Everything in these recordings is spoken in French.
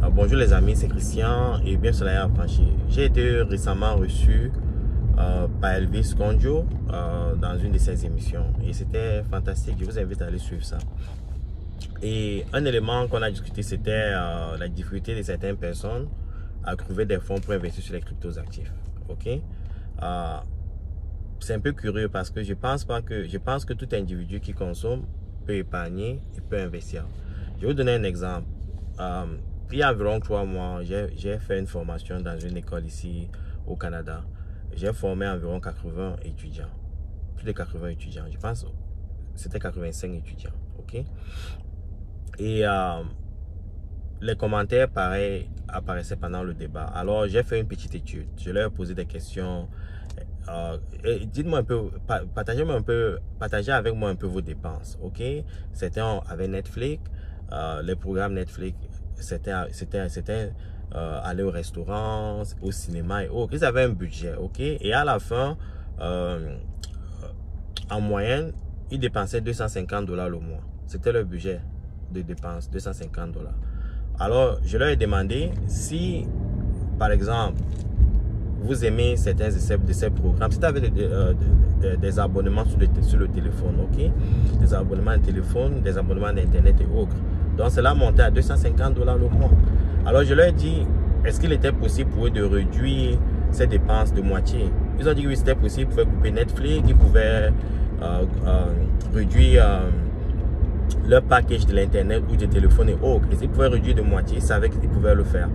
Bonjour les amis, c'est Christian et bien sur la Affranchi. J'ai été récemment reçu par Elvis Conjo dans une de ses émissions et c'était fantastique. Je vous invite à aller suivre ça. Et un élément qu'on a discuté, c'était la difficulté de certaines personnes à trouver des fonds pour investir sur les cryptos actifs. Ok, c'est un peu curieux parce que je pense que tout individu qui consomme peut épargner et peut investir. Je vais vous donner un exemple. Il y a environ 3 mois, j'ai fait une formation dans une école ici au Canada. J'ai formé environ 80 étudiants. Plus de 80 étudiants. Je pense que c'était 85 étudiants. Ok. Et les commentaires pareils apparaissaient pendant le débat. Alors j'ai fait une petite étude. Je leur ai posé des questions. Dites-moi un peu, partagez avec moi un peu vos dépenses. Ok. C'était avec Netflix, les programmes Netflix. C'était aller au restaurant, au cinéma et autres. Ils avaient un budget, ok. Et à la fin, en moyenne, ils dépensaient $250 le mois. C'était leur budget de dépenses, $250. Alors, je leur ai demandé si, par exemple, vous aimez certains de ces programmes, si vous avez des abonnements sur le téléphone, ok, des abonnements de téléphone, des abonnements d'internet et autres. Donc cela montait à $250 le mois. Alors je leur ai dit, est-ce qu'il était possible pour eux de réduire ces dépenses de moitié? Ils ont dit que oui, c'était possible, ils pouvaient couper Netflix, ils pouvaient réduire leur package de l'internet ou du téléphone et autres. Ils pouvaient réduire de moitié, ils savaient qu'ils pouvaient le faire.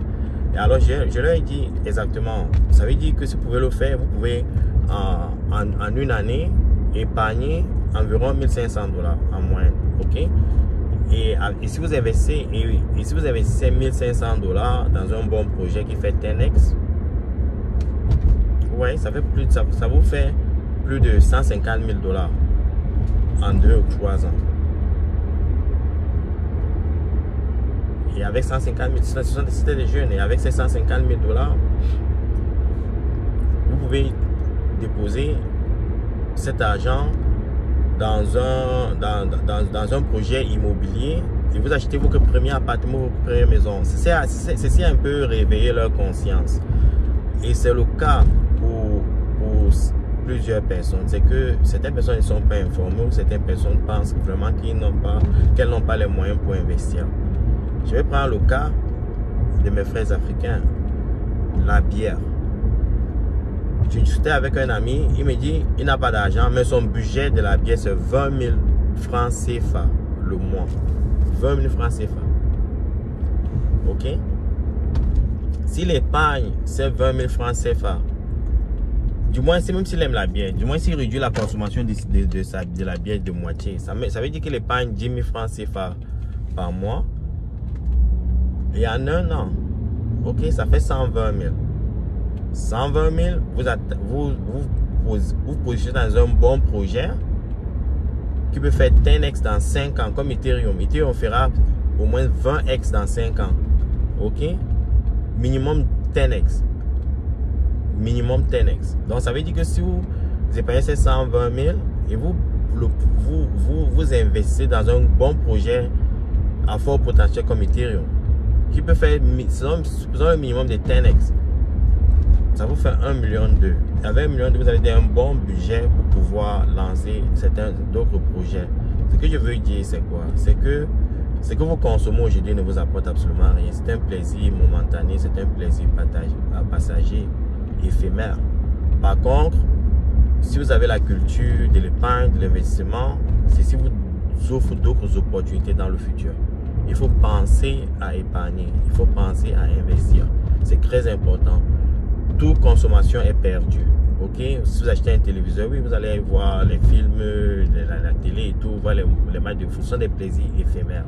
Et alors je leur ai dit exactement, ça veut dire que si vous pouvez le faire, vous pouvez en une année épargner environ $1500 en moyenne, ok. Et si vous investissez $1500 dans un bon projet qui fait 10x, ouais, ça vous fait plus de $150 000 en 2 ou 3 ans. Et avec 150 000, c'était des jeunes, et avec ces $150 000, vous pouvez déposer cet argent dans un projet immobilier et vous achetez votre premier appartement, votre première maison. C'est un peu réveiller leur conscience. Et c'est le cas pour plusieurs personnes. C'est que certaines personnes ne sont pas informées ou certaines personnes pensent vraiment qu'elles n'ont pas les moyens pour investir. Je vais prendre le cas de mes frères africains, la bière. Je discutais avec un ami, il me dit il n'a pas d'argent, mais son budget de la bière c'est 20 000 francs CFA le mois. 20 000 francs CFA. Ok? S'il épargne ces 20 000 francs CFA, du moins, même s'il aime la bière, du moins s'il réduit la consommation de la bière de moitié, ça veut dire qu'il épargne 10 000 francs CFA par mois. Et en un an, ok, ça fait 120 000. 120 000, vous positionnez dans un bon projet qui peut faire 10x dans 5 ans, comme Ethereum. Ethereum fera au moins 20x dans 5 ans. Ok? Minimum 10x. Minimum 10x. Donc, ça veut dire que si vous épargnez ces 120 000 et vous investissez dans un bon projet à fort potentiel comme Ethereum, qui peut faire le minimum de 10x. Ça vous fait 1,2 million. Avec 1,2 million, vous avez un bon budget pour pouvoir lancer d'autres projets. Ce que je veux dire, c'est quoi? C'est que ce que vous consommez aujourd'hui ne vous apporte absolument rien. C'est un plaisir momentané, c'est un plaisir passager, éphémère. Par contre, si vous avez la culture de l'épargne, de l'investissement, ceci vous offre d'autres opportunités dans le futur. Il faut penser à épargner, il faut penser à investir. C'est très important. Toute consommation est perdue. Ok, si vous achetez un téléviseur, oui, vous allez voir les films, la télé et tout, voir les matchs de foot, ce sont des plaisirs éphémères.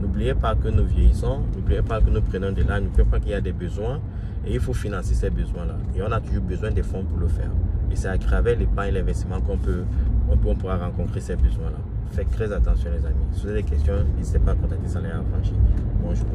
N'oubliez pas que nous vieillissons, n'oubliez pas que nous prenons de l'âge, n'oubliez pas qu'il y a des besoins et il faut financer ces besoins-là. Et on a toujours besoin des fonds pour le faire. Et c'est à travers l'épargne et l'investissement qu'on pourra rencontrer ces besoins-là. Faites très attention les amis. Si vous avez des questions, n'hésitez pas à contacter Salaire Affranchi. Bonjour.